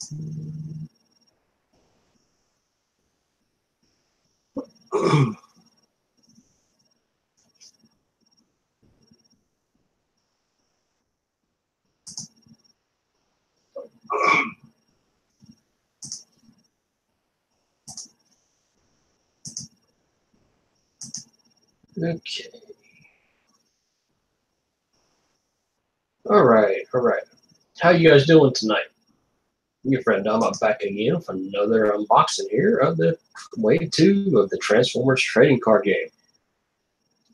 Okay. All right. How you guys doing tonight? Your friend Dom, I'm back again with another unboxing here of the Wave 2 of the Transformers trading card game.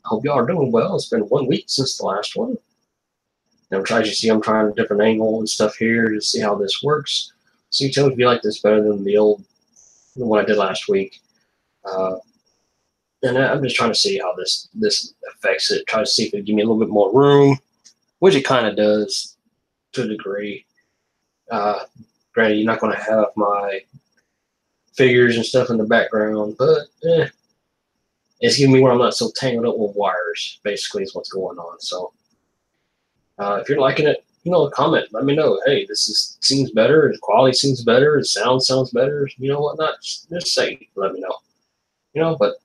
Hope y'all are doing well. It's been 1 week since the last one. And I'm trying a different angle and stuff here to see how this works. So you tell me if you like this better than the one I did last week. And I'm just trying to see how this affects it. Try to see if it give me a little bit more room, which it kind of does to a degree. Granted, you're not going to have my figures and stuff in the background, but it's giving me where I'm not so tangled up with wires, basically, is what's going on. So if you're liking it, comment. Let me know. Hey, seems better. The quality seems better. The sound sounds better. Whatnot. Just say, let me know. But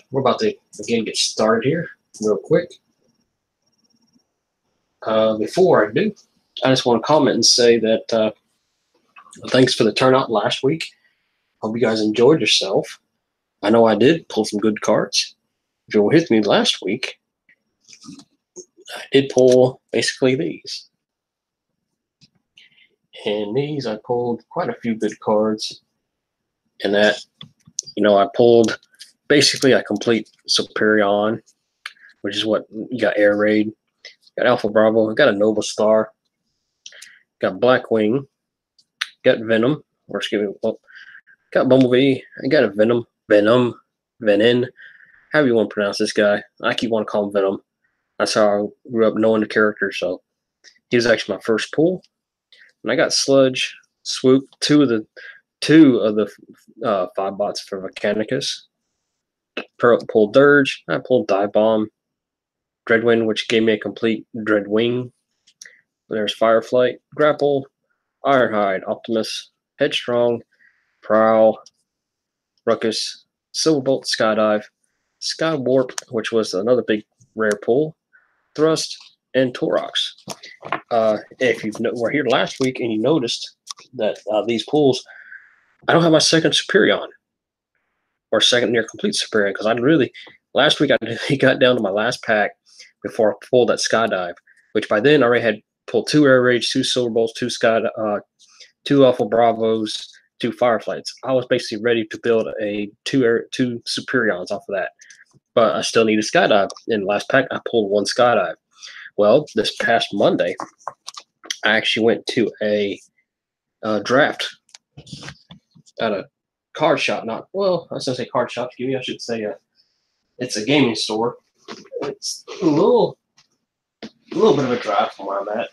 we're about to, again, get started here real quick. Before I do, I just want to comment and say that thanks for the turnout last week. Hope you guys enjoyed yourself. I know I did pull some good cards. If you were with me last week, I did pull basically these. And these, I pulled quite a few good cards. And that, I pulled basically a complete Superion, which is what you got: Air Raid, got Alpha Bravo, got a Nova Star, got Blackwing, got Venom, or excuse me, got Bumblebee, I got a Venom, however you want to pronounce this guy. I keep wanting to call him Venom. That's how I grew up knowing the character, so he was actually my first pull. And I got Sludge, Swoop, two of the 5 bots for Mechanicus. Pulled Dirge, I pulled Dive Bomb, Dreadwind, which gave me a complete Dreadwing. There's Fireflight, Grapple, Ironhide, Optimus, Headstrong, Prowl, Ruckus, Silverbolt, Skydive, Skywarp, which was another big rare pull, Thrust, and Torox. If you were here last week and you noticed that these pulls, I don't have my second Superion or second near complete Superion, because last week I got down to my last pack before I pulled that Skydive, which by then I already had pulled 2 Air Rage, 2 Silverbolts, 2 Alpha Bravos, 2 Fireflights. I was basically ready to build two Superions off of that. But I still need a Skydive. In the last pack, I pulled 1 Skydive. Well, this past Monday, I actually went to a draft at a card shop. I was going to say card shop. I should say it's a gaming store. It's a little bit of a drive from where I'm at.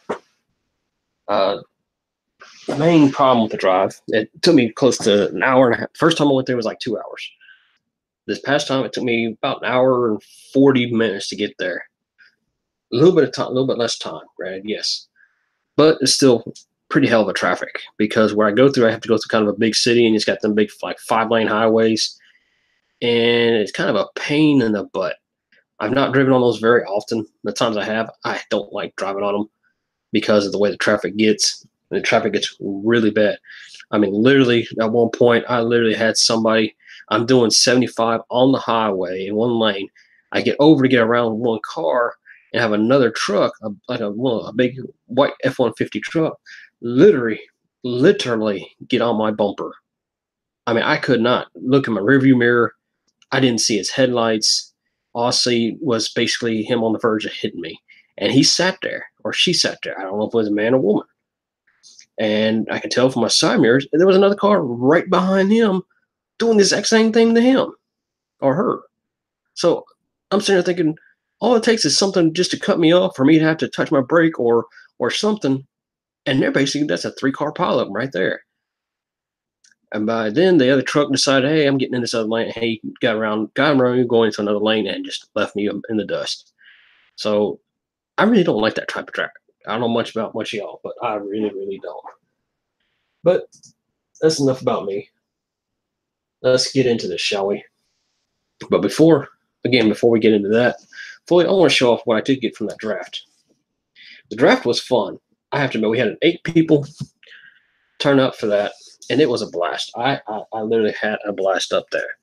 The main problem with the drive, it took me close to an hour and a half. First time I went there was like 2 hours. This past time, it took me about an hour and 40 minutes to get there. A little bit less time, granted, yes. But it's still pretty hell of a traffic, because where I go through, I have to go through kind of a big city, and it's got them big, like, 5-lane highways. And it's kind of a pain in the butt. I've not driven on those very often. The times I have, I don't like driving on them because of the way the traffic gets. The traffic gets really bad. I mean, literally, at one point, I literally had somebody, I'm doing 75 on the highway in one lane. I get over to get around one car and have another truck, a big white F-150 truck, literally get on my bumper. I mean, I could not look in my rearview mirror. I didn't see his headlights. All I see was basically him on the verge of hitting me. And he sat there, or she sat there. I don't know if it was a man or woman. And I could tell from my side mirrors, there was another car right behind him doing the exact same thing to him or her. So I'm sitting there thinking, all it takes is something just to cut me off for me to have to touch my brake or something. And that's a 3-car pileup right there. And by then, the other truck decided, hey, I'm getting in this other lane. Hey, got around going into another lane and just left me in the dust. So I really don't like that type of traffic. I don't know much about y'all, but I really, really don't. But that's enough about me. Let's get into this, shall we? But before we get into that, fully, I want to show off what I did get from that draft. The draft was fun. I have to admit, we had 8 people turn up for that, and it was a blast. I literally had a blast up there.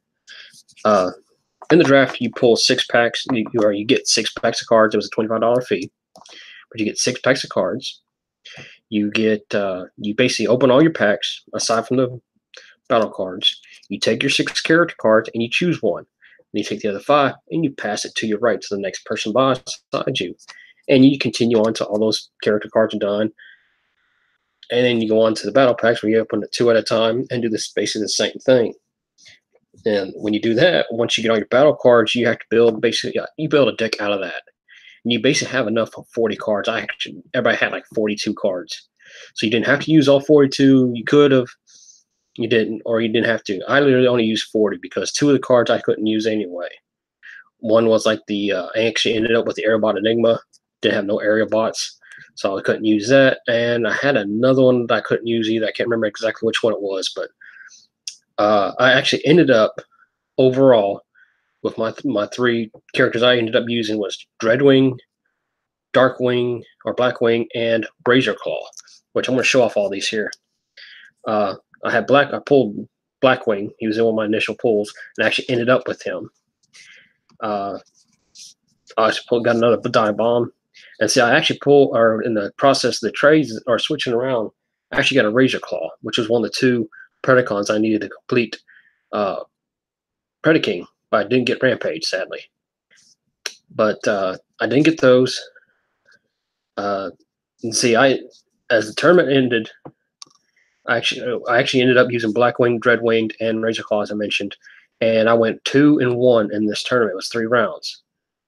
In the draft, you pull 6 packs, you get 6 packs of cards. It was a $25 fee, but you get 6 packs of cards. You get you basically open all your packs aside from the battle cards. You take your 6 character cards and you choose one. And you take the other 5 and you pass it to your right to the next person beside you. And you continue on to all those character cards are done. And then you go on to the battle packs where you open it 2 at a time and do this basically the same thing. And when you do that, once you get all your battle cards, you have to build you build a deck out of that. And you basically have enough of 40 cards. Everybody had like 42 cards. So you didn't have to use all 42. You could have. You didn't, or you didn't have to. I literally only used 40 because 2 of the cards I couldn't use anyway. One was like I actually ended up with the Aerobot Enigma. Didn't have no area bots, so I couldn't use that. And I had another one that I couldn't use either. I can't remember exactly which one it was, but I actually ended up overall with my 3 characters I ended up using was Dreadwing, Darkwing or Blackwing, and Razorclaw, which I'm going to show off all these here. I pulled Blackwing. He was in one of my initial pulls, and I actually ended up with him. I got another Dive Bomb, and see, I actually in the process of the trades or switching around, I actually got a Razorclaw, which was one of the 2 Predacons I needed to complete Predaking, but I didn't get Rampage, sadly. But I didn't get those. And see, as the tournament ended, I actually ended up using Blackwing, Dreadwinged, and Razorclaw, as I mentioned, and I went 2-1 in this tournament. It was 3 rounds,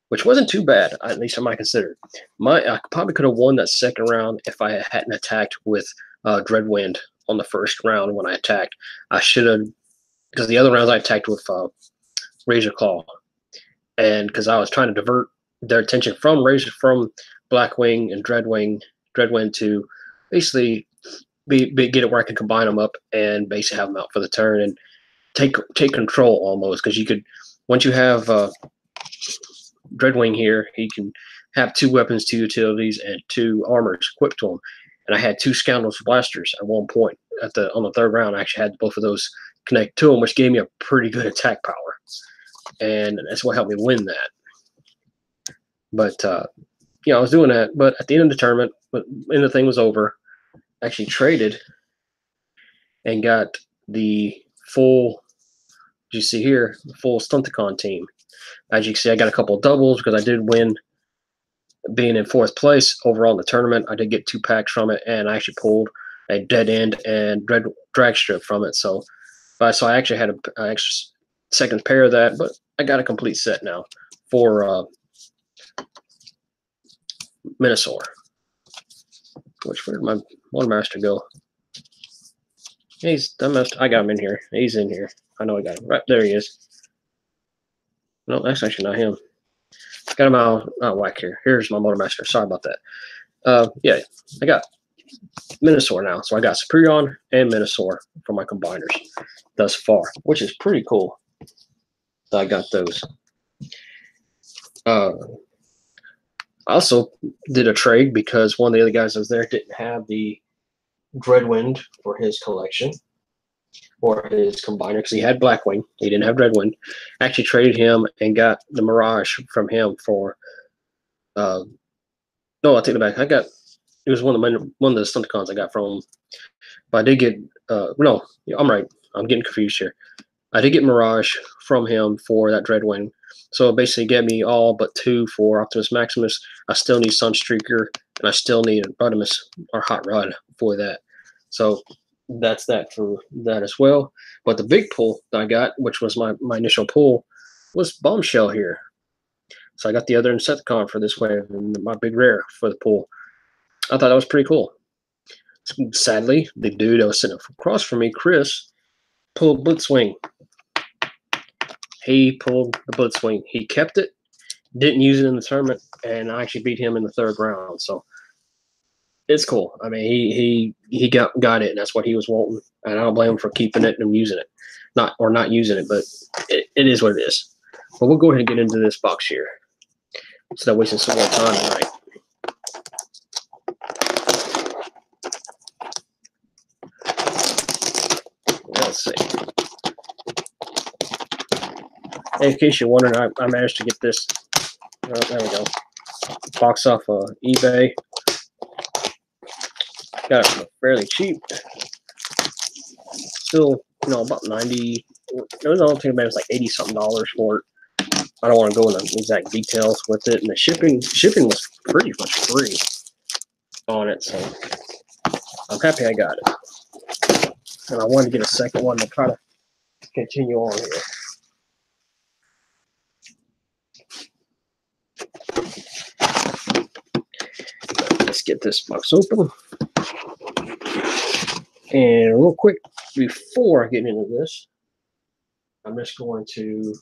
which wasn't too bad, at least I might consider. I probably could have won that second round if I hadn't attacked with Dreadwind on the first round when I attacked. I should have, because the other rounds I attacked with Razorclaw, and because I was trying to divert their attention from Blackwing and Dreadwind to basically get it where I can combine them up and basically have them out for the turn and take control almost, because you could, once you have Dreadwing here, he can have 2 weapons, 2 utilities, and 2 armors equipped to him. And I had 2 Scoundrels Blasters at one point on the 3rd round. I actually had both of those connect to him, which gave me a pretty good attack power, and that's what helped me win that. But I was doing that. But at the end of the tournament, when the thing was over, I actually traded and got the full, as you see here, the full Stunticon team. As you can see, I got a couple of doubles because I did win, being in 4th place overall in the tournament. I did get 2 packs from it, and I actually pulled a Dead End and Drag Strip from it. So I actually had an extra second pair of that, but I got a complete set now for Minosaur. Where did my Watermaster go? I got him in here. He's in here. I know I got him. Right there he is. No, that's actually not him. Got him out of whack here. Here's my Motormaster. Sorry about that. Yeah, I got Minosaur now. So I got Superion and Minosaur for my combiners thus far, which is pretty cool. So I got those. I also did a trade because one of the other guys that was there didn't have the Dreadwind for his collection or his combiner, because he had Blackwing. He didn't have Dreadwind. Actually traded him and got the Mirage from him for no, I'll take it back. It was one of the Stunticons I got from him. But I did get no, I'm right. I'm getting confused here. I did get Mirage from him for that Dreadwind. So it basically get me all but 2 for Optimus Maximus. I still need Sunstreaker, and I still need Rodimus or Hot Rod for that. So that's that for that as well. But the big pull that I got, which was my initial pull, was Bombshell here. So I got the other Insecticon for this wave and my big rare for the pull. I thought that was pretty cool. Sadly, the dude that was sitting across from me, Chris, pulled Blitzwing. He pulled the Blitzwing. He kept it, didn't use it in the tournament, and I actually beat him in the 3rd round. So it's cool. I mean, he got it, and that's what he was wanting, and I don't blame him for keeping it and using it, not using it, but it is what it is. But we'll go ahead and get into this box here instead of wasting some more time tonight. Let's see. In case you're wondering, I managed to get this. Oh, there we go. Box off eBay. Got it fairly cheap. Still, about 90. It was only about like $80 something for it. I don't want to go into exact details with it, and the shipping was pretty much free on it, so I'm happy I got it. And I wanted to get a second one to try to continue on here. Let's get this box open. And real quick, before I get into this, I'm just going to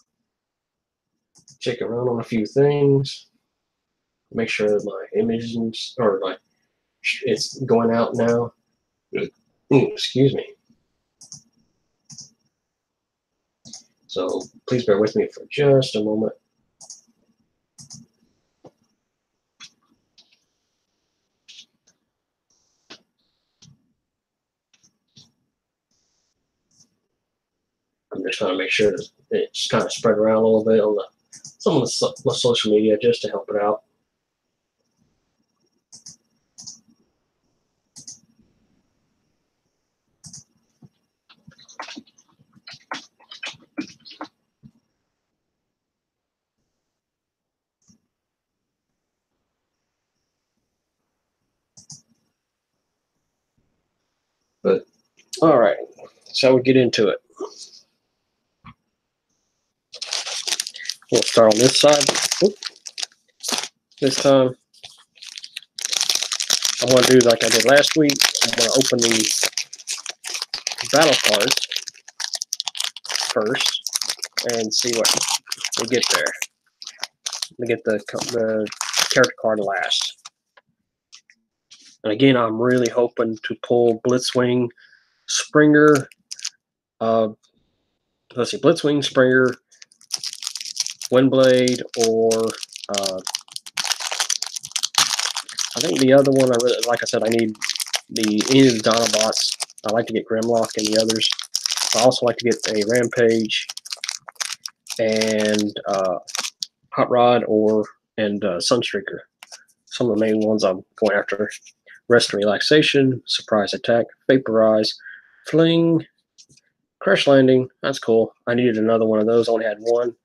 check around on a few things. Make sure that my images or like it's going out now. Excuse me. So please bear with me for just a moment. I'm just trying to make sure that it's kind of spread around a little bit on some of the social media just to help it out. But all right, so we get into it. We'll start on this side. This time, I'm going to do like I did last week. I'm going to open the battle cards first and see what we get there. We get the character card last. And again, I'm really hoping to pull Blitzwing, Springer. Let's see, Blitzwing, Springer, Windblade, or I think the other one, like I said, I need any of the Dinobots. I like to get Grimlock and the others. I also like to get a Rampage and Hot Rod and Sunstreaker. Some of the main ones I'm going after: Rest and Relaxation, Surprise Attack, Vaporize, Fling, Crash Landing. That's cool. I needed another one of those. I only had one.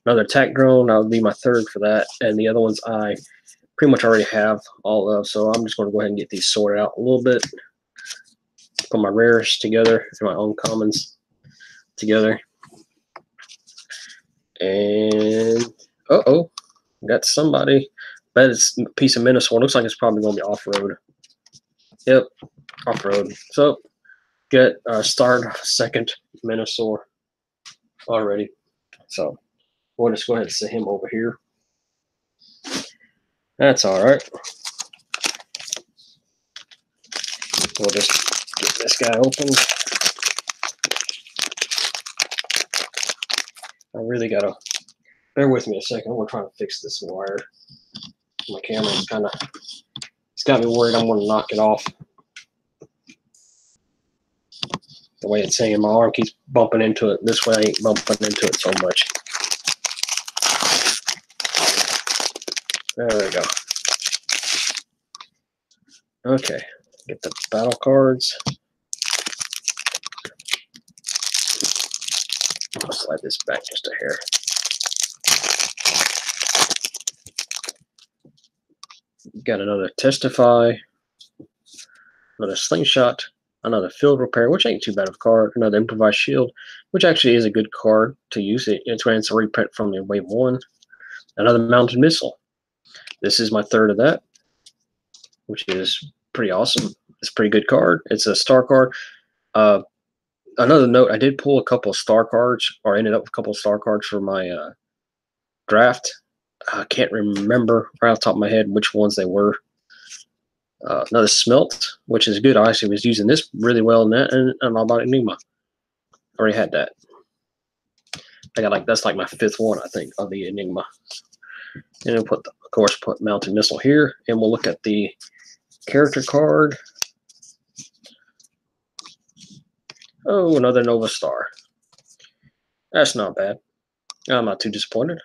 Another Attack Drone. That would be my third for that. And the other ones I pretty much already have all of. So I'm just going to go ahead and get these sorted out a little bit. Put my rares together and my uncommons together. And got somebody. Bet it's a piece of Minnesota. Looks like it's probably going to be off-road. Yep, off-road. So get start second Minnesota already. So we'll just go ahead and set him over here. That's all right. We'll just get this guy open. I really gotta bear with me a second. We're trying to fix this wire. My camera's kind of, it's got me worried I'm going to knock it off. The way it's hanging, my arm keeps bumping into it. This way I ain't bumping into it so much. There we go. Okay, get the battle cards. I'll slide this back just a hair. Got another Testify, another Slingshot, another Field Repair, which ain't too bad of a card, another Improvised Shield, which actually is a good card to use. It's a reprint from the Wave 1, another Mounted Missile. This is my third of that, which is pretty awesome. It's a pretty good card. It's a star card. Another note, I did pull a couple of star cards, or ended up with a couple of star cards for my draft. I can't remember right off the top of my head which ones they were. Another smelt, which is good. I actually was using this really well in that, and I'm all about Enigma. I already had that. I got like that's like my 5th one, I think, of the Enigma. And then of course, put mounted missile here, and we'll look at the character card. Oh, another Nova Star. That's not bad. I'm not too disappointed.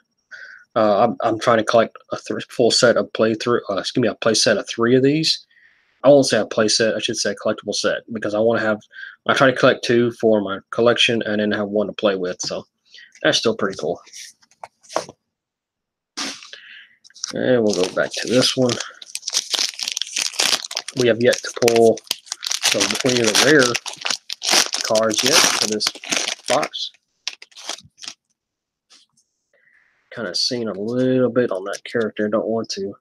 I'm trying to collect a full set of playthrough. A play set of 3 of these. I won't say a play set. I should say a collectible set, because I want to have. I try to collect 2 for my collection, and then have 1 to play with. So that's still pretty cool. And we'll go back to this one. We have yet to pull any of the rare cards yet for this box. Kind of seen a little bit on that character. Don't want to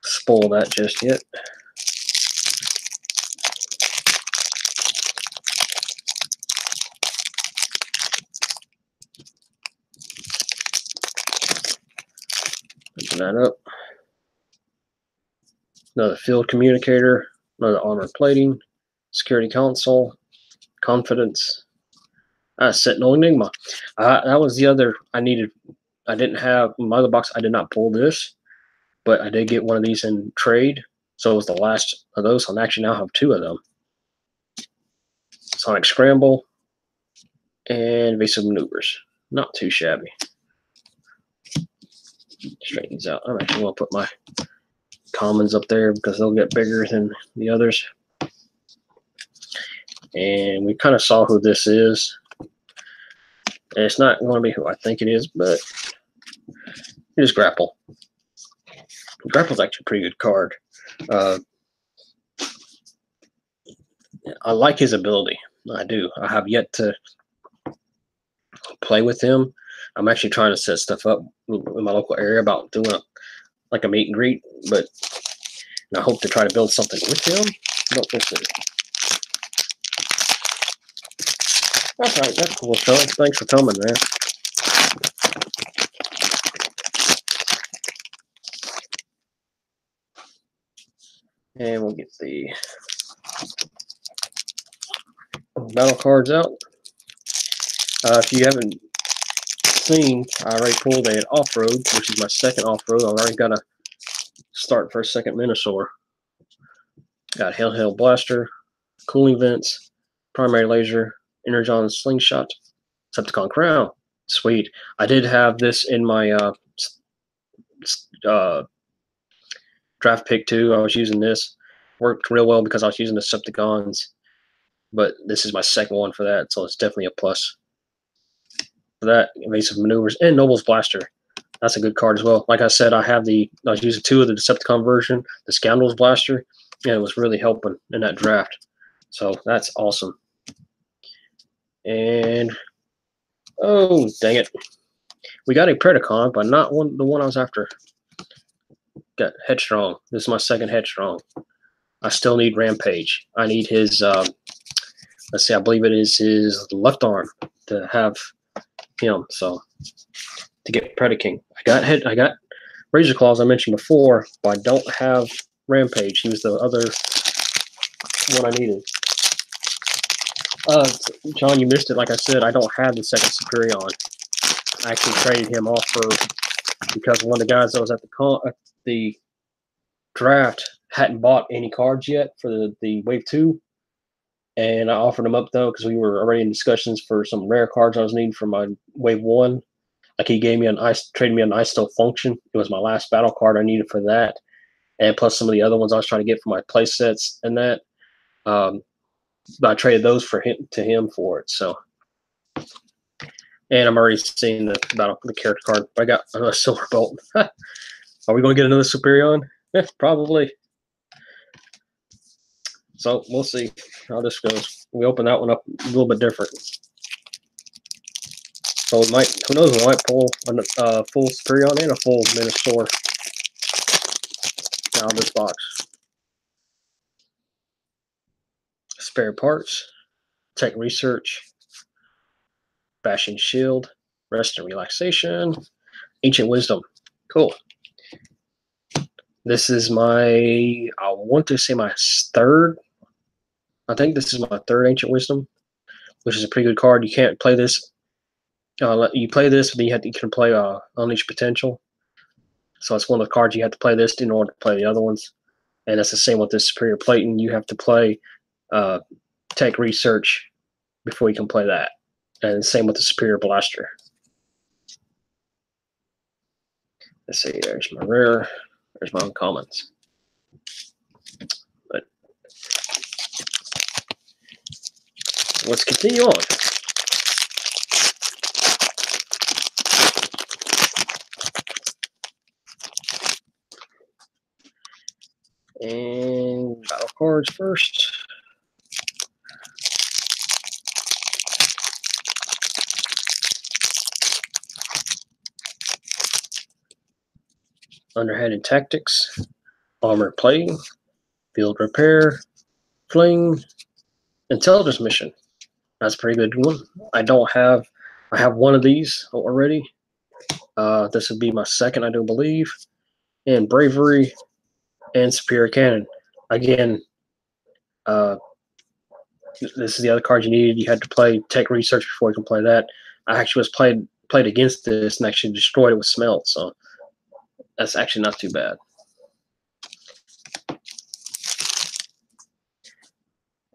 spoil that just yet. Open that up. Another field communicator, another armor plating, security console, confidence, Sentinel Enigma. That was the other I needed. I didn't have in my other box. I did not pull this, but I did get one of these in trade. So it was the last of those. I actually now have 2 of them. Sonic Scramble and Evasive Maneuvers. Not too shabby. Straighten these out. I'm actually going to put my commons up there because they'll get bigger than the others. And we kind of saw who this is. And it's not going to be who I think it is, but it is Grapple. Grapple's actually a pretty good card. I like his ability. I do. I have yet to play with him. I'm actually trying to set stuff up in my local area about doing a meet and greet, but I hope to try to build something with him. But we'll see. That's right. That's cool, Sean. Thanks for coming, man. And we'll get the battle cards out. If you haven't seen, I already pulled an off-road, which is my 2nd off-road. I've already got a start for a 2nd Minosaur. Got handheld blaster, cooling vents, primary laser, energon slingshot, Decepticon crown. Sweet. I did have this in my draft pick too. I was using this. Worked real well because I was using the Decepticons. But this is my 2nd one for that, so it's definitely a plus. For that, Evasive Maneuvers and Noble's Blaster. That's a good card as well. Like I said, I was using 2 of the Decepticon version, the Scoundrel's Blaster, and it was really helping in that draft. So that's awesome. And oh, dang it. We got a Predacon, but not the one I was after. Got Headstrong. This is my 2nd Headstrong. I still need Rampage. I need his, let's see, I believe it is his left arm to have him. So to get Predaking. I got Razor Claws I mentioned before, but I don't have Rampage. He was the other one I needed. John, you missed it. Like I said, I don't have the 2nd Superion. I actually traded him off because one of the guys that was at the draft hadn't bought any cards yet for the Wave 2. And I offered him up, though, because we were already in discussions for some rare cards I was needing for my Wave 1. Like, he gave me traded me an Ice Still Function. It was my last battle card I needed for that. And plus some of the other ones I was trying to get for my play sets and that. But I traded those to him for it. So, and I'm already seeing the character card. I got a Silver Bolt. Are we going to get another Superion? Probably. So we'll see how this goes. We open that one up a little bit different. So we might, who knows, we might pull a full Superion and a full Minosaur out of this box. Spare parts, tech research, bashing shield, rest and relaxation, ancient wisdom. Cool. This is I want to say my third. I think this is my third Ancient Wisdom, which is a pretty good card. You can't play this. You play this, but then you can play Unleash Potential. So it's one of the cards you have to play this in order to play the other ones. And it's the same with this Superior Plating. You have to play Tech Research before you can play that. And same with the Superior Blaster. Let's see, there's my rare, there's my uncommons. But let's continue on. And battle cards first. Underhanded Tactics, Armored Plating, Field Repair, Fling, Intelligence Mission. That's a pretty good one. I have one of these already. This would be my second, I do believe. And Bravery and Superior Cannon. Again, this is the other card you needed. You had to play Tech Research before you can play that. I actually was played against this and actually destroyed it with Smelt, so that's actually not too bad.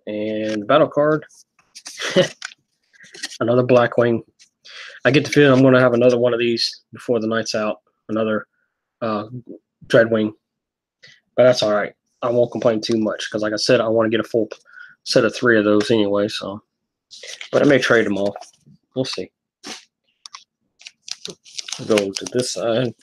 And battle card. Another Blackwing. I get the feeling I'm going to have another one of these before the night's out. Another Dreadwing. But that's all right. I won't complain too much because, like I said, I want to get a full set of 3 of those anyway. So, but I may trade them off. We'll see. Go to this side.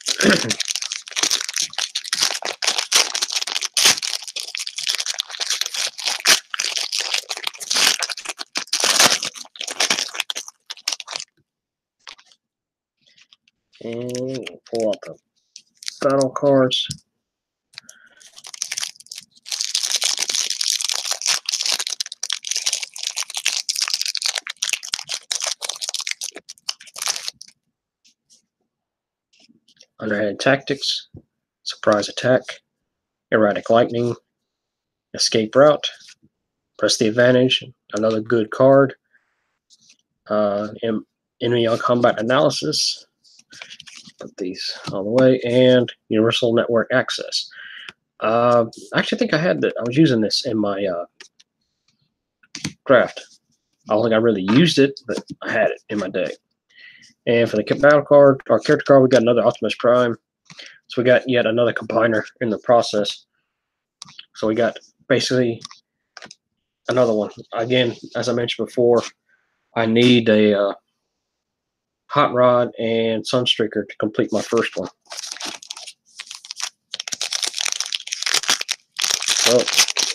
And pull out the battle cards. Underhanded Tactics, Surprise Attack, Erratic Lightning, Escape Route, Press the Advantage, another good card. Enemy on Combat Analysis. Put these on the way, and Universal Network Access. I actually think I had that. I was using this in my draft. I don't think I really used it, but I had it in my deck. And for the battle card, our character card, we got another Optimus Prime. So we got yet another combiner in the process. So we got basically another one. Again, as I mentioned before, I need a Hot Rod and Sunstreaker to complete my first one. So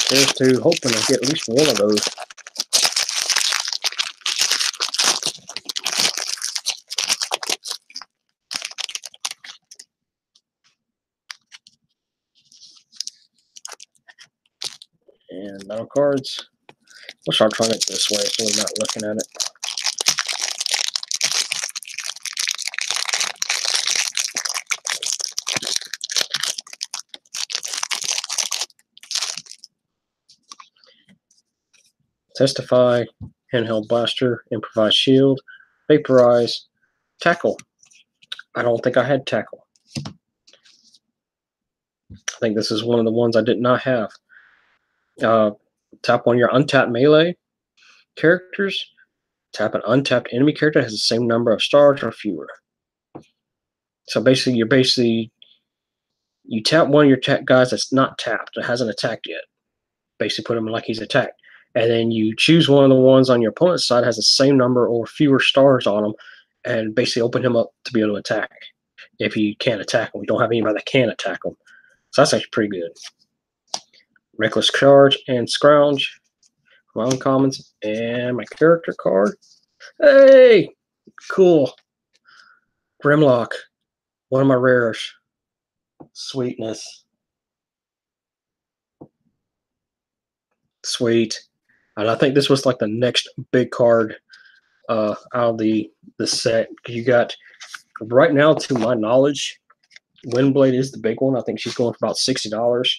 here's to hoping I get at least one of those. And battle cards. We'll start trying it this way so we're not looking at it. Testify, Handheld Blaster, Improvised Shield, Vaporize, Tackle. I don't think I had Tackle. I think this is one of the ones I did not have. Tap on your untapped melee characters. Tap an untapped enemy character that has the same number of stars or fewer. So basically, you tap one of your guys that's not tapped, that hasn't attacked yet. Basically, put him like he's attacked. And then you choose one of the ones on your opponent's side that has the same number or fewer stars on him, and basically open him up to be able to attack. If you can't attack him, we don't have anybody that can attack him. So that's actually pretty good. Reckless Charge and Scrounge, my uncommons, and my character card. Hey, cool. Grimlock, one of my rares. Sweetness. Sweet. And I think this was like the next big card out of the set. You got, right now, to my knowledge, Windblade is the big one. I think she's going for about $60.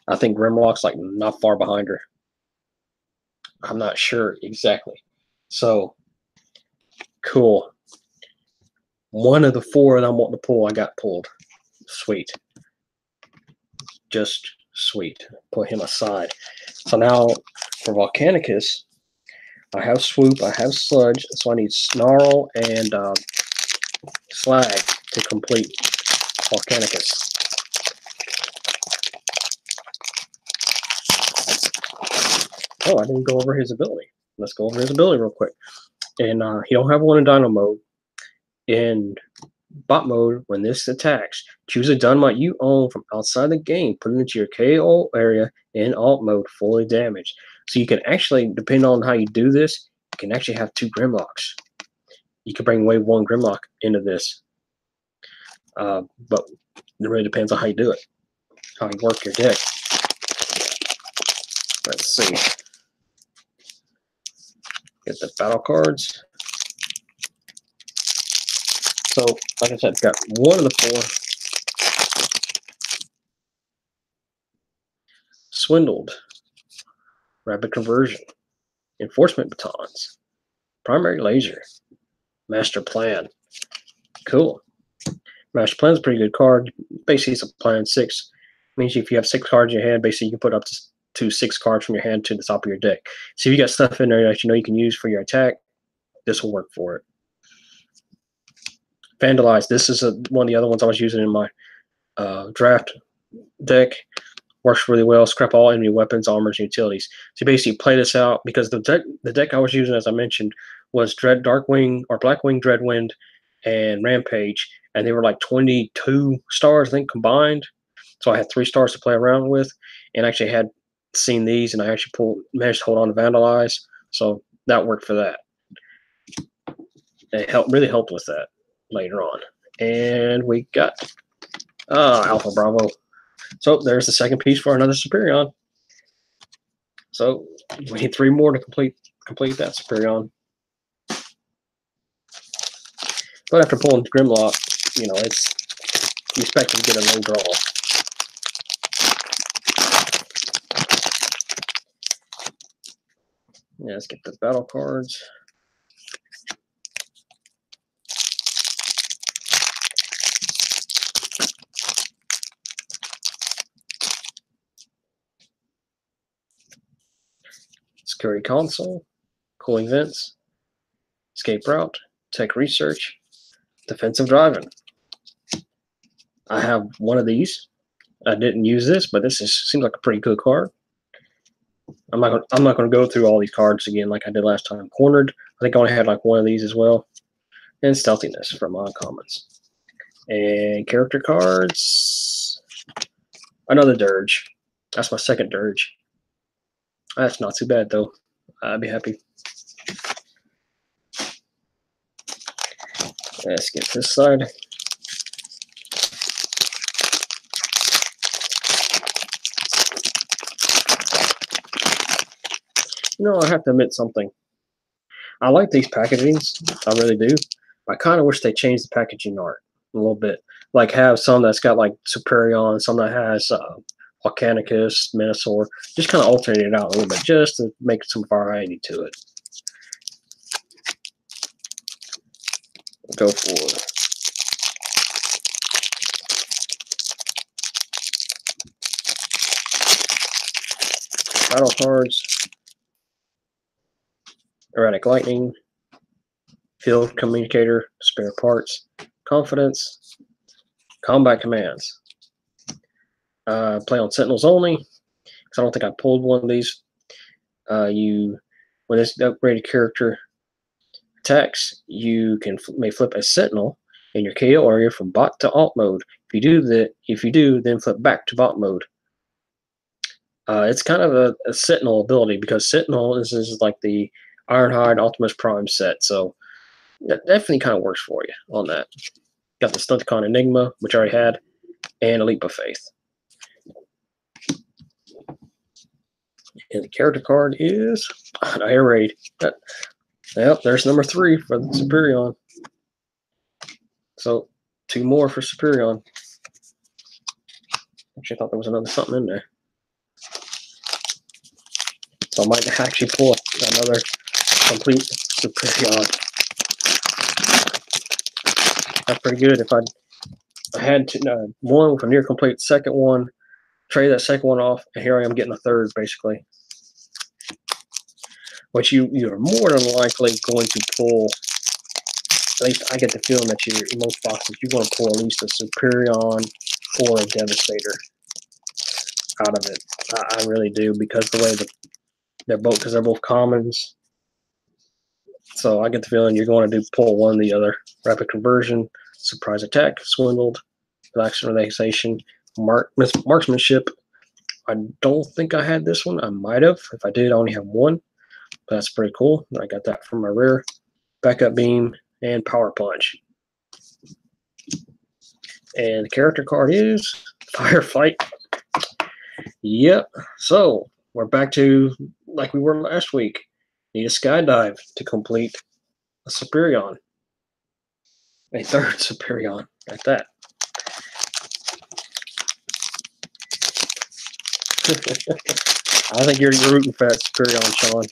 I think Grimlock's like not far behind her. I'm not sure exactly. So cool. One of the four that I want to pull, I got pulled. Sweet. Just sweet. Put him aside. So now for Volcanicus, I have Swoop, I have Sludge, so I need Snarl and Slag to complete Volcanicus. Oh, I didn't go over his ability. Let's go over his ability real quick. And he don't have one in Dino mode. In bot mode, when this attacks, choose a dynamite you own from outside the game, put it into your KO area in alt mode, fully damaged. So you can actually, depending on how you do this, you can actually have 2 Grimlocks. You can bring away 1 Grimlock into this. But it really depends on how you do it, how you work your deck. Let's see. Get the battle cards. So, like I said, got one of the 4. Swindled. Rapid Conversion. Enforcement Batons. Primary Laser. Master Plan. Cool. Master Plan is a pretty good card. Basically, it's a plan 6. Means if you have 6 cards in your hand, basically you can put up to 6 cards from your hand to the top of your deck. So if you got stuff in there that you know you can use for your attack, this will work for it. Vandalize. This is one of the other ones I was using in my draft deck. Works really well. Scrap all enemy weapons, armors, and utilities. So you basically play this out because the deck I was using, as I mentioned, was Darkwing or Blackwing, Dreadwind, and Rampage, and they were like 22 stars, I think, combined. So I had 3 stars to play around with, and actually had seen these, and I actually managed to hold on to Vandalize. So that worked for that. It really helped with that later on. And we got Alpha Bravo. So there's the second piece for another Superion. So we need 3 more to complete that Superion. But after pulling Grimlock, you know, it's you expect to get a low draw. Yeah, let's get the battle cards. Security console, cooling vents, escape route, tech research, defensive driving. I have one of these. I didn't use this, but this seems like a pretty good card. I'm not going to go through all these cards again like I did last time. Cornered. I think I only had like one of these as well. And stealthiness from uncommons. And character cards. Another Dirge. That's my second Dirge. That's not too bad though. I'd be happy. Let's get this side. You know, I have to admit something. I like these packagings. I really do. I kind of wish they changed the packaging art a little bit. Like have some that's got like Superion, some that has Volcanicus, Minosaur. Just kind of alternate it out a little bit just to make some variety to it. Go for battle cards. Erratic Lightning, Field Communicator, Spare Parts, Confidence, Combat Commands. Play on Sentinels only, because I don't think I pulled one of these. When this upgraded character attacks, you may flip a Sentinel in your KO area from bot to alt mode. If you do, then flip back to bot mode. It's kind of a Sentinel ability because Sentinel is like the Ironhide Optimus Prime set, so that definitely kind of works for you on that. Got the Stunticon Enigma, which I already had, and a Leap of Faith. And the character card is an Air Raid. Yep, there's number 3 for the Superion. So 2 more for Superion. Actually, I thought there was another something in there. So I might actually pull another complete Superion. That's pretty good. If I had one with a near complete, second one, trade that second one off, and here I am getting a third, basically. Which you're more than likely going to pull. At least I get the feeling that in most boxes you're going to pull at least a Superion or a Devastator out of it. I really do, because the way they're both commons. So I get the feeling you're going to pull one or the other. Rapid Conversion, Surprise Attack, Swindled, Relaxing Relaxation, Marksmanship. I don't think I had this one. I might have. If I did, I only have one. But that's pretty cool. I got that from my rare. Backup Beam and Power Punch. And the character card is Firefight. Yep. So we're back to like we were last week. Need a Skydive to complete a Superion. A third Superion at that. I think you're rooting for that Superion, Sean.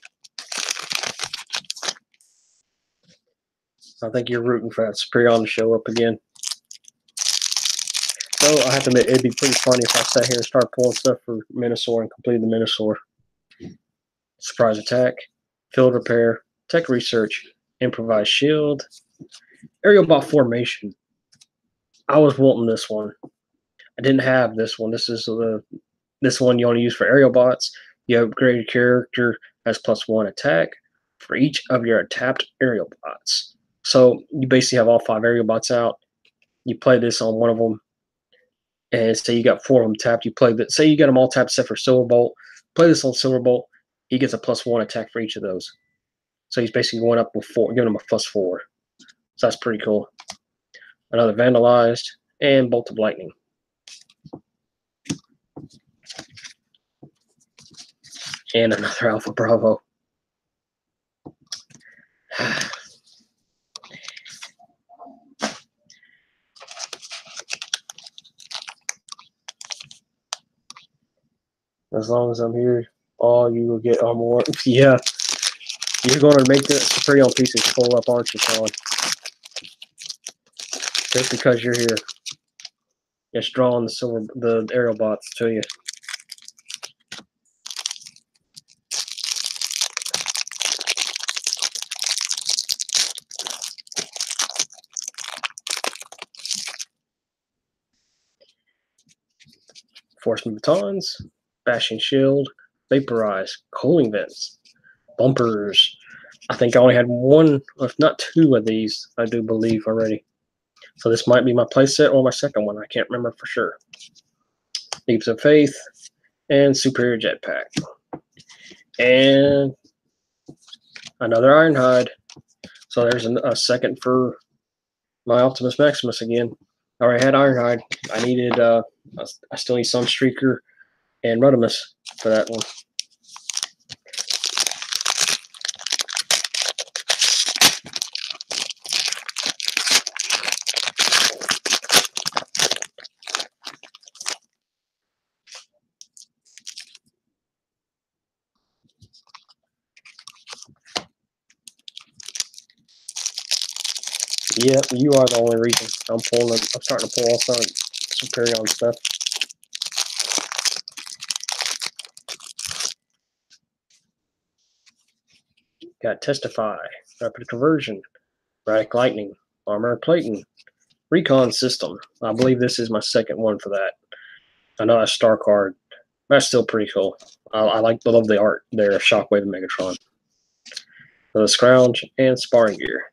I think you're rooting for that Superion to show up again. So I have to admit, it'd be pretty funny if I sat here and started pulling stuff for Minosaur and completed the Minosaur. Surprise Attack, Field Repair, Tech Research, Improvised Shield, Aerial Bot Formation. I was wanting this one. I didn't have this one. This is this one you only use for aerial bots. You upgrade your character as +1 attack for each of your tapped aerial bots. So you basically have all 5 aerial bots out. You play this on one of them, and say you got 4 of them tapped. You play that. Say you got them all tapped except for Silverbolt. Play this on Silverbolt. He gets a +1 attack for each of those. So he's basically going up with 4, giving him a +4. So that's pretty cool. Another Vandalized and Bolt of Lightning. And another Alpha Bravo. As long as I'm here, all you will get are more. Yeah, you're going to make the Superion pieces full up, aren't you, Sean? Just because you're here. Just drawing the aerial bots to you. Forcing Batons, Bashing Shield, Vaporize, Cooling Vents, Bumpers. I think I only had 1, if not 2 of these, I do believe already. So this might be my playset or my second one. I can't remember for sure. Leaps of Faith and Superior Jetpack. And another Ironhide. So there's a second for my Optimus Maximus again. I already had Ironhide. I needed, I still need Sunstreaker and Rodimus for that one. Yep, you are the only reason I'm starting to pull all some Superion stuff. Got Testify, Rapid Conversion, Radic Lightning, Armor Plating, Recon System. I believe this is my second one for that. I know that's Star Card. That's still pretty cool. I love the art there of Shockwave and Megatron. The Scrounge and Sparring Gear.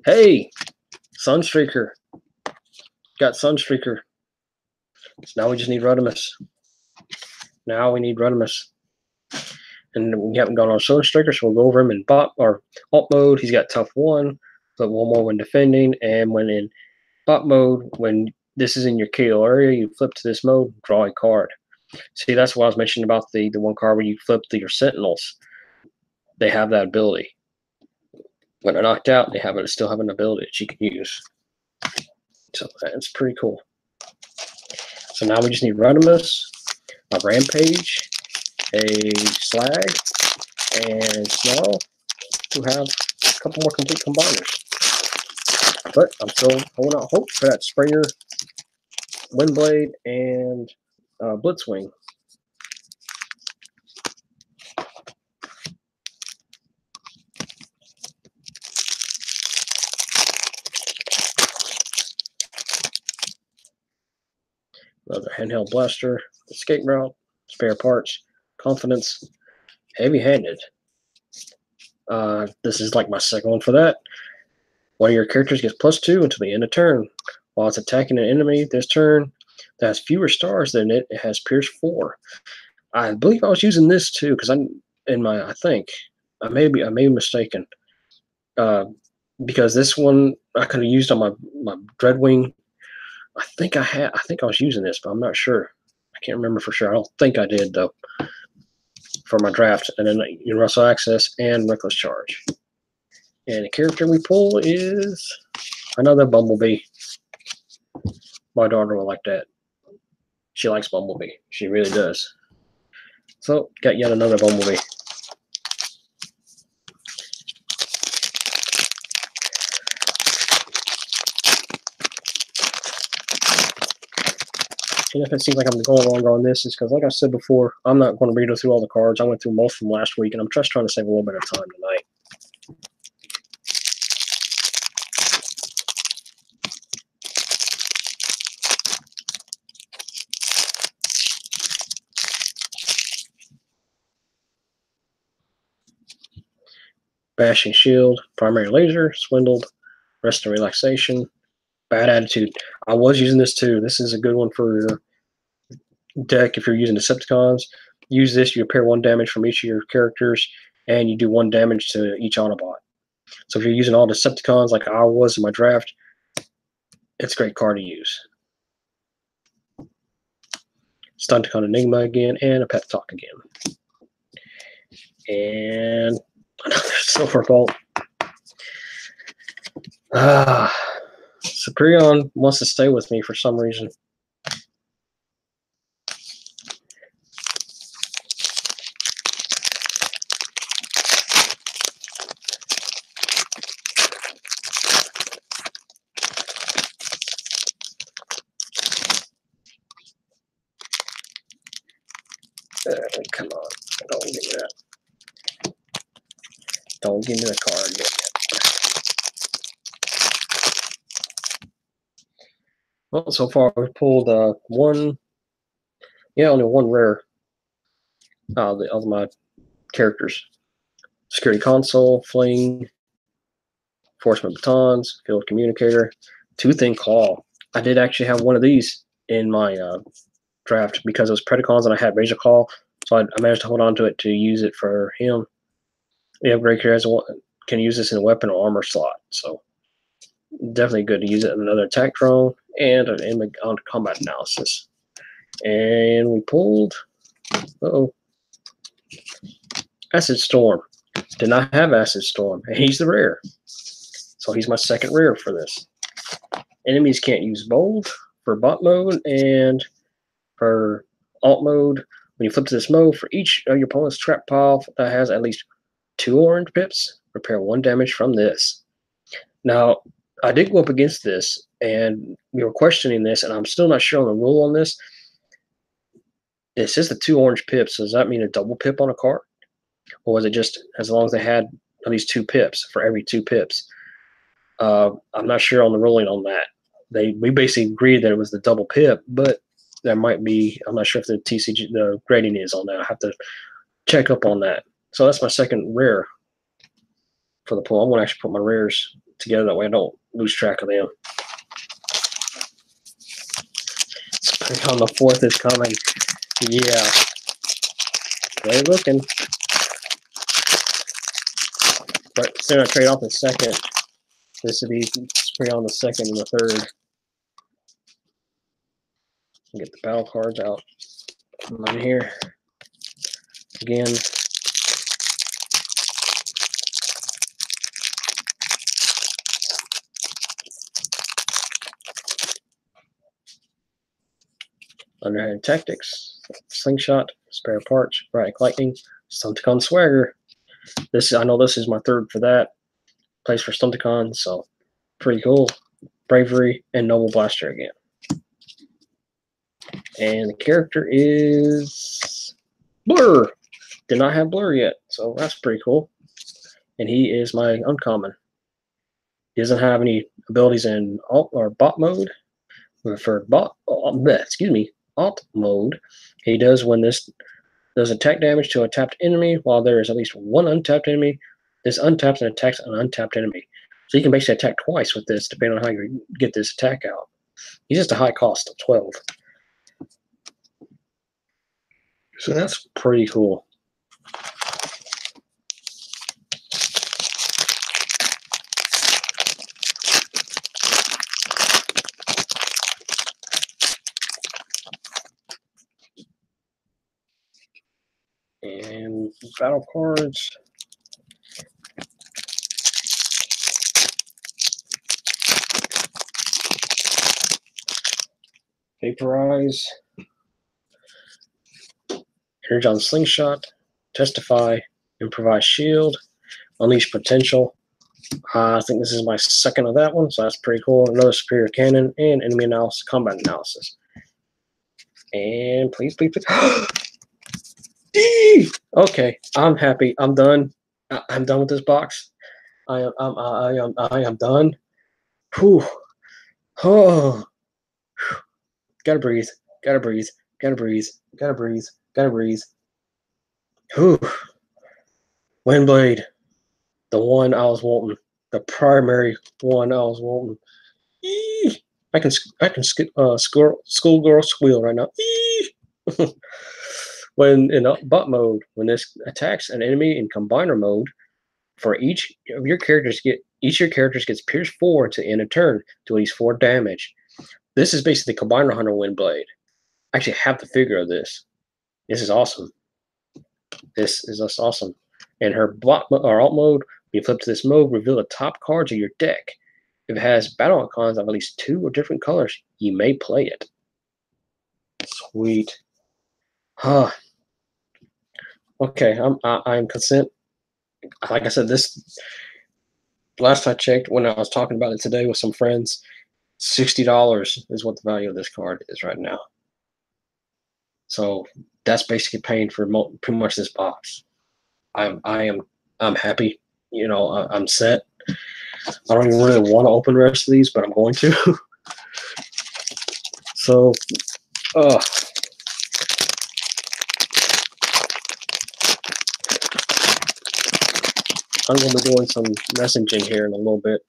Hey, Sunstreaker. Got Sunstreaker. So now we just need Rodimus. Now we need Rodimus. And we haven't gone on Sunstreaker, so we'll go over him in bot or alt mode. He's got tough 1, but 1 more when defending. And when in bot mode, when this is in your KO area, you flip to this mode, draw a card. See, that's what I was mentioning about the one card where you flip to your Sentinels. They have that ability. When they're knocked out, they still have an ability that you can use. So that's pretty cool. So now we just need Rodimus, a Rampage, a Slag, and Snarl to have a couple more complete combiners. But I'm still holding out hope for that Sprayer, Windblade, and Blitzwing. Another handheld blaster, escape route, spare parts, confidence, heavy-handed. This is like my second one for that. One of your characters gets +2 until the end of turn. While it's attacking an enemy this turn that has fewer stars than it has Pierce 4. I believe I was using this too because I think I may be mistaken. Because this one I could have used on my Dreadwing. I think I was using this, but I'm not sure. I can't remember for sure. I don't think I did though for my draft. And then Universal Access and Reckless Charge. And the character we pull is another Bumblebee. My daughter will like that. She likes Bumblebee. She really does. So, got yet another Bumblebee. And if it seems like I'm going longer on this, it's because, like I said before, I'm not going to read through all the cards. I went through most of them last week, and I'm just trying to save a little bit of time tonight. Bashing Shield, Primary Laser, Swindled, Rest and Relaxation, Bad Attitude. I was using this too. This is a good one for your deck if you're using Decepticons. Use this, you repair 1 damage from each of your characters, and you do 1 damage to each Autobot. So if you're using all Decepticons like I was in my draft, it's a great card to use. Stunticon Enigma again, and a Pet Talk again. And another Silver Bolt. Superion wants to stay with me for some reason. Come on. Don't give me that. Don't give me the card yet. Well, so far we've pulled only one rare of my characters. Security Console, Fling, Enforcement Batons, Field Communicator, Tooth and Claw. I did actually have one of these in my draft because it was Predacons and I had Razor Claw, so I managed to hold on to it to use it for him. The upgrade character can use this in a weapon or armor slot, so definitely good to use it in another attack drone and on combat analysis. And we pulled Acid Storm. Did not have Acid Storm, and he's the rare. So he's my second rare for this. Enemies can't use Bold for bot mode and for alt mode. When you flip to this mode, for each of your opponent's trap pile that has at least 2 orange pips, repair 1 damage from this. Now, I did go up against this, and we were questioning this, and I'm still not sure on the rule on this. It says the 2 orange pips. Does that mean a double pip on a card? Or was it just as long as they had at least 2 pips for every 2 pips? I'm not sure on the ruling on that. We basically agreed that it was the double pip, but there might be, I'm not sure if the grading is on that. I have to check up on that. So that's my second rare for the pull. I'm going to actually put my rares together that way I don't lose track of them. On the 4th is coming. Yeah. They're looking. But soon I trade off the 2nd. This would be spray on the 2nd and the 3rd. Get the battle cards out. I'm here. Again. Underhand Tactics, Slingshot, Spare Parts, Bright Lightning, Stunticon Swagger. I know this is my third for that. Plays for Stunticon, so pretty cool. Bravery and Noble Blaster again. And the character is Blur. Did not have Blur yet, so that's pretty cool. And he is my uncommon. He doesn't have any abilities in alt or bot mode. For alt mode. He does when this does attack damage to a tapped enemy while there is at least one untapped enemy. This untaps and attacks an untapped enemy. So you can basically attack twice with this, depending on how you get this attack out. He's just a high cost of 12. So that's pretty cool. And battle cards. Vaporize. Energon Slingshot. Testify. Improvise Shield. Unleash Potential. I think this is my second of that one, so that's pretty cool. Another Superior Cannon and Enemy Analysis, Combat Analysis. And please. Okay, I'm happy. I'm done. I'm done with this box. I am done. Whew. Oh. Gotta breathe. Gotta breathe. Gotta breathe. Gotta breathe. Gotta breathe. Whew. Windblade. The one I was wanting. The primary one I was wanting. Eee! I can schoolgirl squeal right now. When in bot mode, when this attacks an enemy in combiner mode, for each of your characters gets pierced 4 to end a turn to at least 4 damage. This is basically the Combiner Hunter Windblade. I actually have the figure of this. This is awesome. This is just awesome. In her bot or alt mode, when you flip to this mode, reveal the top cards of your deck. If it has battle icons of at least 2 or different colors, you may play it. Sweet. Huh. Okay, I'm consent. Like I said, this last I checked when I was talking about it today with some friends, $60 is what the value of this card is right now. So that's basically paying for pretty much this box. I'm happy. You know, I'm set. I don't even really want to open the rest of these, but I'm going to. So, I'm going to be doing some messaging here in a little bit.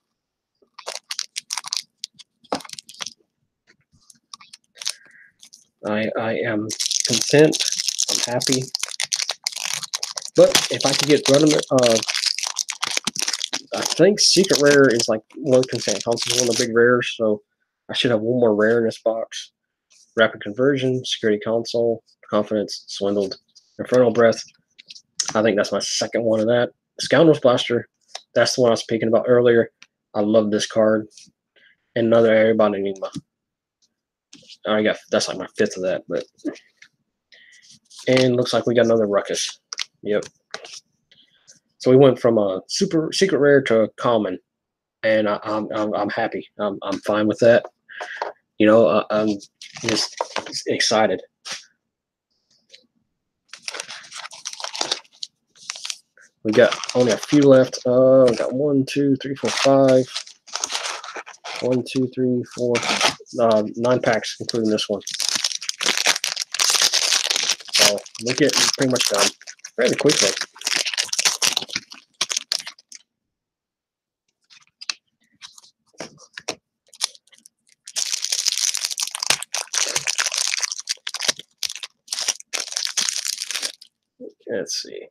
I am content. I'm happy. But if I could get rid of it, I think Secret Rare is like one consent. Console is one of the big rares, so I should have one more rare in this box. Rapid Conversion, Security Console, Confidence, Swindled, Infernal Breath. I think that's my second one of that. Scoundrel's Blaster, that's the one I was speaking about earlier. I love this card. And another Erebon Enigma. That's like my fifth of that, but and looks like we got another Ruckus. Yep. So we went from a super secret rare to a common, and I'm happy. I'm fine with that. You know, I'm just excited. We got only a few left. We got 1, 2, 3, 4, 5. 1, 2, 3, 4, 9 packs, including this one. So we're getting pretty much done fairly quickly. Let's see.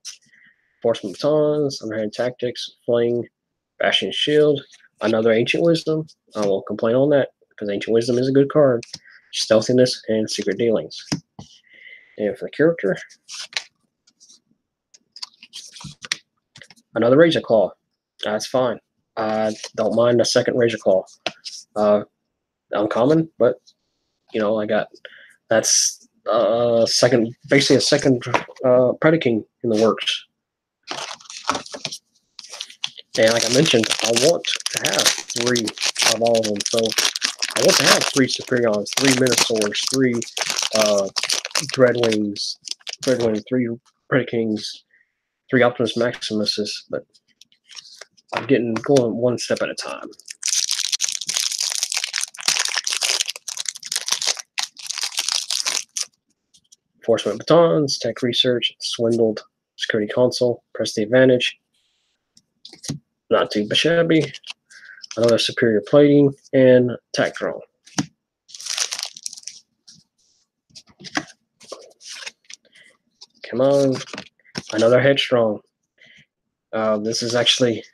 Forceman Batons, Underhand Tactics, Fling, Bashing Shield, another Ancient Wisdom. I won't complain on that because Ancient Wisdom is a good card. Stealthiness and Secret Dealings. And for the character, another Razor Claw. That's fine. I don't mind a second Razor Claw. Uncommon, but you know, I got That's basically a second Predaking in the works. And like I mentioned, I want to have 3 of all of them. So I want to have 3 Superions, 3 Minosaurs, 3 Dreadwings, 3 Predakings, 3 Optimus Maximuses, but I'm going one step at a time. Enforcement batons, tech research, swindled, security console, press the advantage. Not too shabby. Another superior plating and tack drone. Come on, another headstrong. This is actually,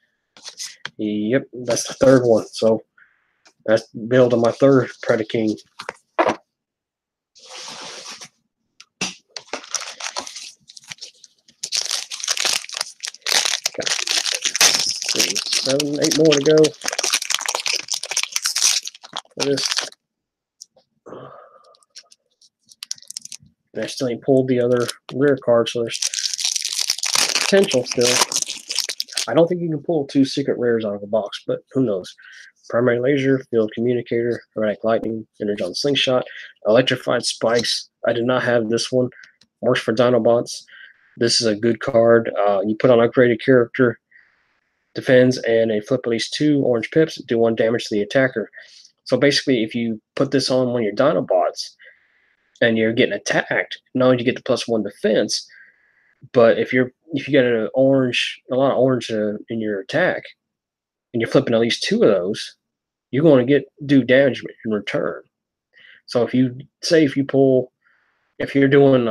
yep, that's the 3rd one. So that's build on my 3rd Predaking. Got 7, 8 more to go. And I still ain't pulled the other rear card, so there's potential still. I don't think you can pull 2 secret rares out of the box, but who knows. Primary laser, field communicator, erratic lightning, energon slingshot, electrified spikes. I did not have this one. Works for Dinobots. This is a good card. You put on upgraded character, defends, and a flip at least 2 orange pips, do 1 damage to the attacker. So basically, if you put this on one of your Dinobots and you're getting attacked, not only do you get the +1 defense, but if you get a lot of orange in your attack, and you're flipping at least 2 of those, you're going to do damage in return. So if you're doing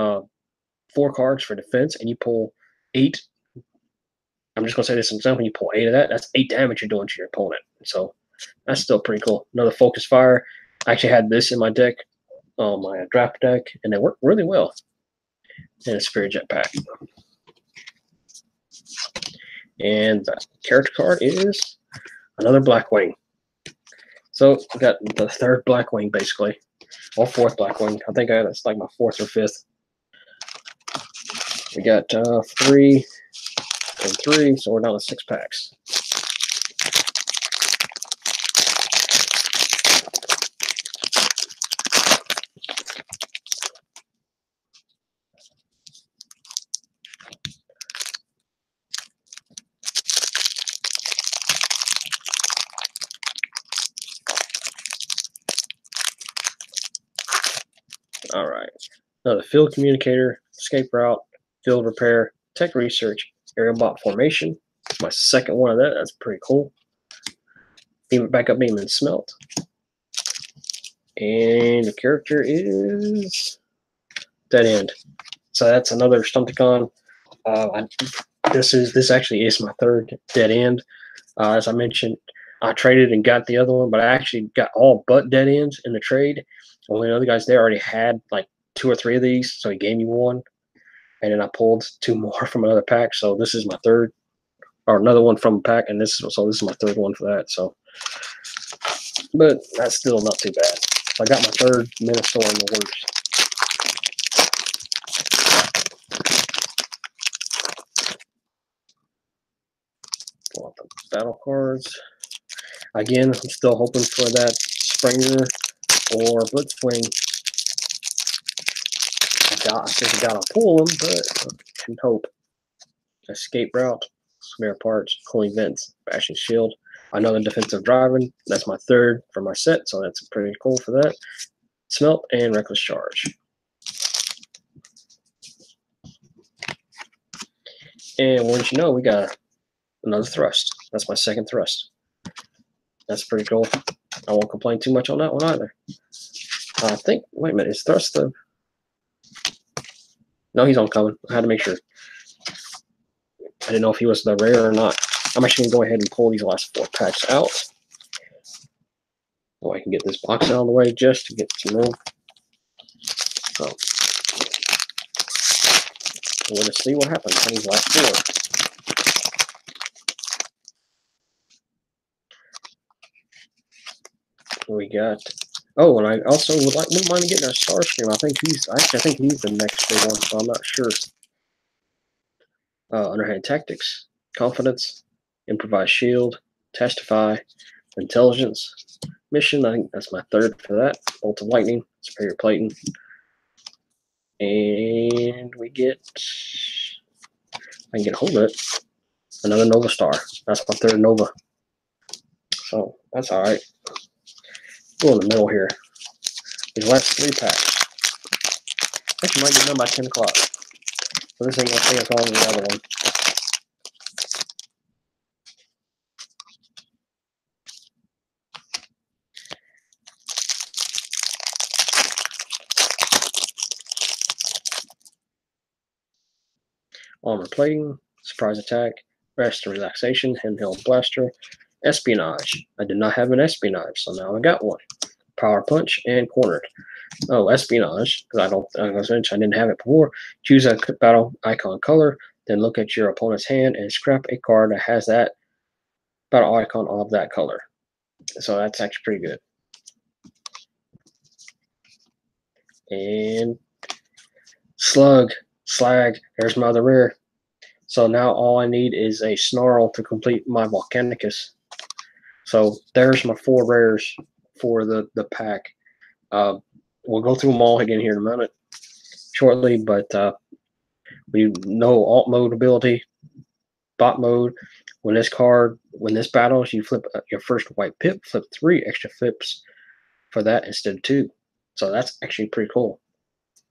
4 cards for defense and you pull 8, I'm just going to say this example, you pull 8 of that, that's 8 damage you're doing to your opponent. So that's still pretty cool. Another focus fire. I actually had this in my deck, my draft deck, and it worked really well. And a Spirit Jetpack. And the character card is another Blackwing. So we got the 3rd Blackwing, basically, or 4th Blackwing. I think that's like my 4th or 5th. We got 3 and 3, so we're down to 6 packs. All right. Another field communicator, escape route, field repair, tech research, aerial bot formation. My 2nd one of that. That's pretty cool. Backup beam and smelt. And the character is Dead End. So that's another Stumpticon. This actually is my 3rd Dead End. As I mentioned, I traded and got the other one, but I actually got all but Dead Ends in the trade. Only the other guys there already had like 2 or 3 of these, so he gave me 1. And then I pulled 2 more from another pack. So this is my 3rd, or another one from a pack, and this is my 3rd one for that. So, but that's still not too bad. So I got my 3rd Minosaur in the works. Pull out the battle cards. Again, I'm still hoping for that Springer or Blitzwing. I think I gotta pull them, but I can hope. Escape route, spare parts, cooling vents, bashing shield. Another defensive driving. That's my 3rd for my set, so that's pretty cool for that. Smelt and reckless charge. And once you know, we got another thrust. That's my 2nd thrust. That's pretty cool. I won't complain too much on that one either. I think, wait a minute, is thrust the... No, he's oncoming. I had to make sure. I didn't know if he was the rare or not. I'm actually going to go ahead and pull these last 4 packs out. So I can get this box out of the way just to get some room. So we're going to see what happens on these last 4. We got... Oh, and I also wouldn't mind getting a Starscream. I think he's the next big one, so I'm not sure. Underhand tactics, confidence, improvise shield, testify, intelligence, mission. I think that's my third for that. Bolt of lightning, superior plating, and we get. I can get a hold of it. Another Nova Star. That's my third Nova. So that's all right. Go in the middle here. These last 3 packs. Actually, might get done by 10 o'clock. So this ain't gonna take as long as the other one. Armor plating, surprise attack, rest and relaxation, handheld blaster, espionage. I did not have an espionage, so now I got one. Power punch and cornered. Oh, espionage, because I didn't have it before. Choose a battle icon color, then look at your opponent's hand and scrap a card that has that battle icon of that color. So that's actually pretty good. And slag, there's my other rare. So now all I need is a Snarl to complete my Volcanicus. So there's my 4 rares for the pack. We'll go through them all again here in a minute, shortly, but we know alt mode ability, bot mode. When this battles, you flip your first white pip, flip 3 extra flips for that instead of 2. So that's actually pretty cool.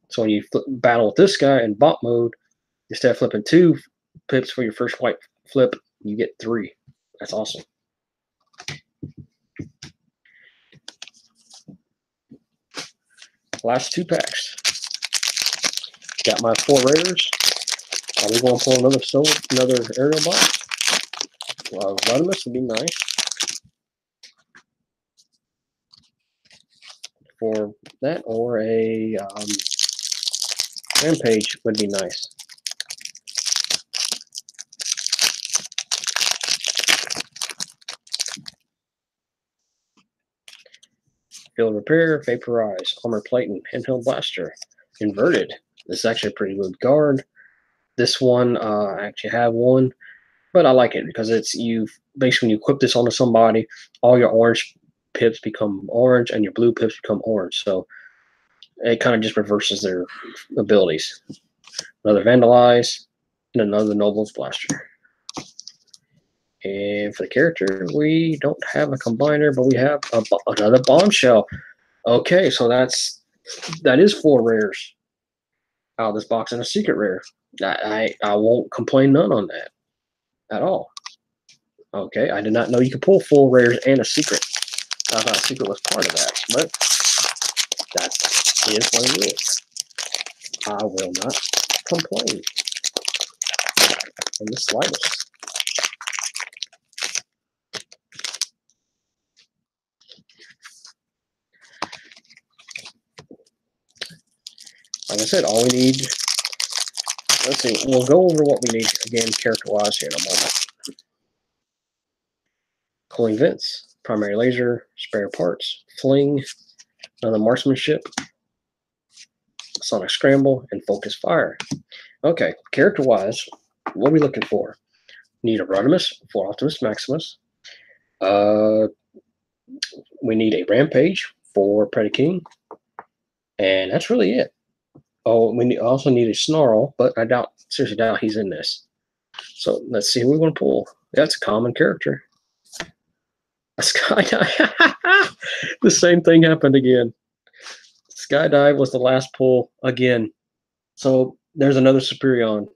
So when you battle with this guy in bot mode, instead of flipping 2 pips for your first white flip, you get 3. That's awesome. Last 2 packs. Got my 4 rares. Are we going to pull another aerial box? Rodimus would be nice. For that, or a Rampage would be nice. Field Repair, Vaporize, Armor Plating, Handheld Blaster, Inverted. This is actually a pretty good guard. This one, I actually have one, but I like it because it's basically when you equip this onto somebody, all your orange pips become orange and your blue pips become orange. So it kind of just reverses their abilities. Another Vandalize, and another Noble's Blaster. And for the character, we don't have a combiner, but we have another Bombshell. Okay, so that is 4 rares out of this box and a secret rare. I won't complain none on that at all. Okay, I did not know you could pull 4 rares and a secret. I thought a secret was part of that, but that is what it is. I will not complain in the slightest. Like I said, all we need, let's see, we'll go over what we need again character-wise here in a moment. Cooling vents, primary laser, spare parts, fling, another marksmanship, sonic scramble, and focus fire. Okay, character-wise, what are we looking for? Need a Rodimus for Optimus Maximus. We need a Rampage for Predaking. And that's really it. Oh, we also need a Snarl, but I seriously doubt he's in this. So let's see who we want to pull. That's a common character. A Skydive. The same thing happened again. Skydive was the last pull again. So there's another Superion.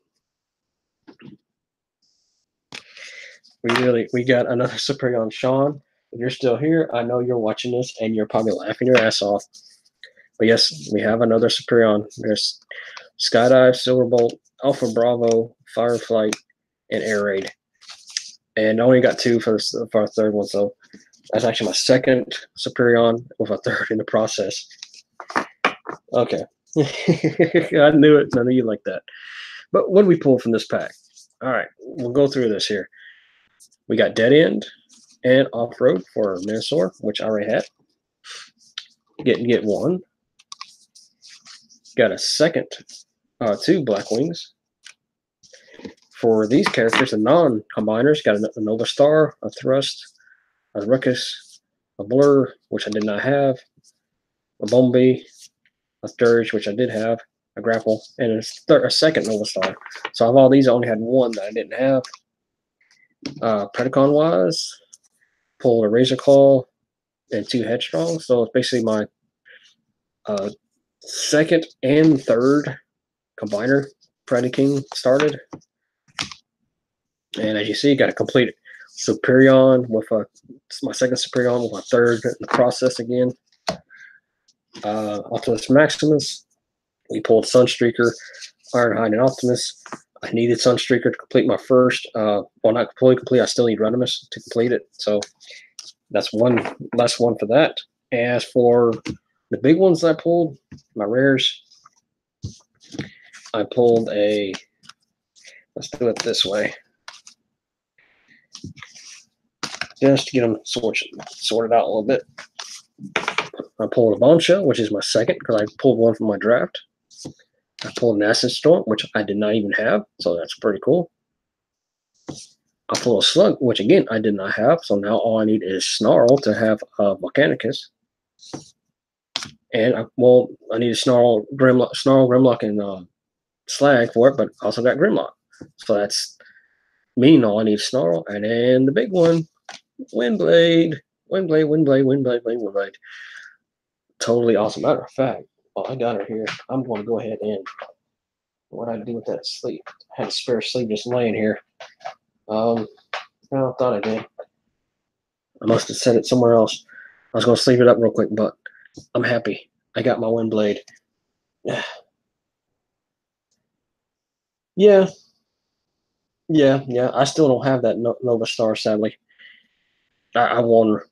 We got another Superion. Sean, if you're still here, I know you're watching this and you're probably laughing your ass off. But yes, we have another Superion. There's Skydive, Silverbolt, Alpha Bravo, Fireflight, and Air Raid. And I only got 2 for our third one, so that's actually my second Superion with a third in the process. Okay. I knew it. I knew you like that. But what do we pull from this pack? All right, we'll go through this here. We got Dead End and Off-Road for Minosaur, which I already had. Get one. Got a second, 2 Black Wings. For these characters, the non-combiners, got a Nova Star, a Thrust, a Ruckus, a Blur, which I did not have, a Bombi, a Dirge, which I did have, a Grapple, and a second Nova Star. So of all these, I only had one that I didn't have. Predacon-wise, pulled a Razor Claw and 2 Headstrong. So it's basically my second and third combiner Predaking started. And as you see, got a complete Superion with my second Superion with my third in the process again. Optimus Maximus. We pulled Sunstreaker, Ironhide, and Optimus. I needed Sunstreaker to complete my first. Well, not completely complete. I still need Renimus to complete it. So that's one less one for that. As for the big ones that I pulled, my rares, I pulled a. Let's do it this way. Just to get them sorted out a little bit. I pulled a Bombshell, which is my second, because I pulled one from my draft. I pulled an Acid Storm, which I did not even have, so that's pretty cool. I pulled a Slug, which again I did not have, so now all I need is Snarl to have Volcanicus. And I need a Snarl, Grimlock, and Slag for it, but I also got Grimlock. So that's meaning all I need is Snarl, and then the big one, Windblade. Totally awesome. Matter of fact, while I got her here, I'm going to go ahead and what I do with that sleeve. I had a spare sleeve just laying here. I thought I did. I must have set it somewhere else. I was going to sleeve it up real quick, but I'm happy. I got my Windblade. Yeah. I still don't have that Nova Star, sadly. I want her.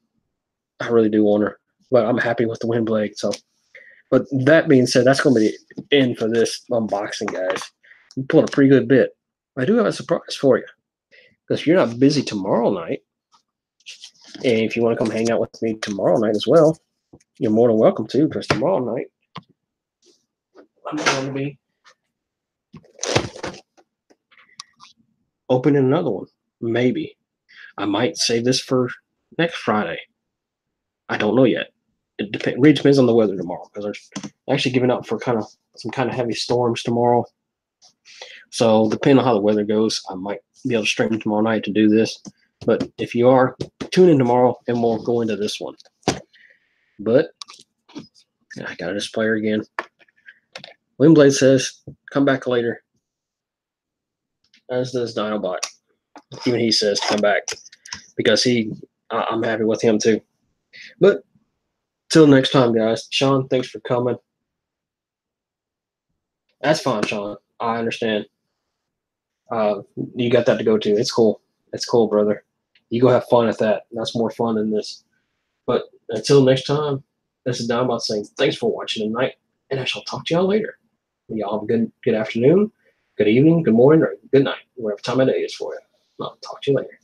I really do want her. But I'm happy with the Windblade. So, but that being said, that's going to be the end for this unboxing, guys. You pulled a pretty good bit. I do have a surprise for you. Because if you're not busy tomorrow night, and if you want to come hang out with me tomorrow night as well, you're more than welcome to, because tomorrow night I'm going to be opening another one. Maybe. I might save this for next Friday. I don't know yet. It really depends on the weather tomorrow, because they're actually giving up for some kind of heavy storms tomorrow. So depending on how the weather goes, I might be able to stream tomorrow night to do this. But if you are, tune in tomorrow and we'll go into this one. But I got a displayer again. Windblade says, come back later. As does Dinobot. Even he says to come back, because I'm happy with him too. But till next time, guys. Sean, thanks for coming. That's fine, Sean. I understand. You got that to go to. It's cool. It's cool, brother. You go have fun at that. That's more fun than this. But until next time, this is Dinobot saying thanks for watching tonight, and I shall talk to y'all later. Y'all have a good afternoon, good evening, good morning, or good night, whatever time of day is for you. I'll talk to you later.